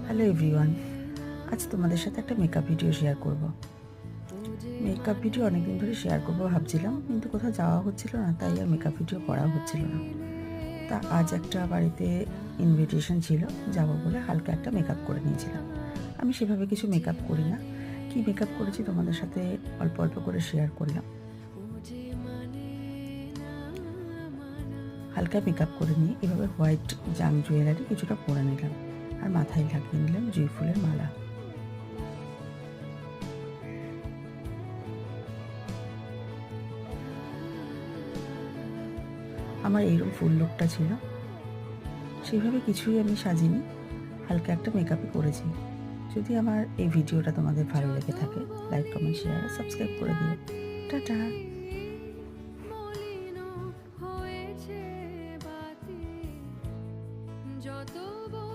Hello everyone, আজ তোমাদের সাথে একটা মেকআপ ভিডিও শেয়ার করব। মেকআপ ভিডিও অনেকদিন ধরে শেয়ার করবো ভাবছিলাম, কিন্তু কোথাও যাওয়া হচ্ছিল না, তাই আর মেকআপ ভিডিও করা হচ্ছিল না। তা আজ একটা বাড়িতে ইনভিটেশন ছিল, যাব বলে হালকা একটা মেকআপ করে নিয়েছিলাম। আমি সেভাবে কিছু মেকআপ করি না, কি মেকআপ করেছি তোমাদের সাথে অল্প অল্প করে শেয়ার করলাম। হালকা মেকআপ করে নিয়ে এভাবে হোয়াইট জাম জুয়েলারি কিছুটা পরে নিলাম, আর মাথায় লাগিয়ে নিলাম জুঁই ফুলের মালা। আমার এইরকম ফুল লুকটা ছিল, সেইভাবে কিছুই আমি সাজিনি, হালকা একটা মেকআপই করেছি। যদি আমার এই ভিডিওটা তোমাদের ভালো লেগে থাকে, লাইক কমেন্ট শেয়ার সাবস্ক্রাইব করে দিও। টাটা।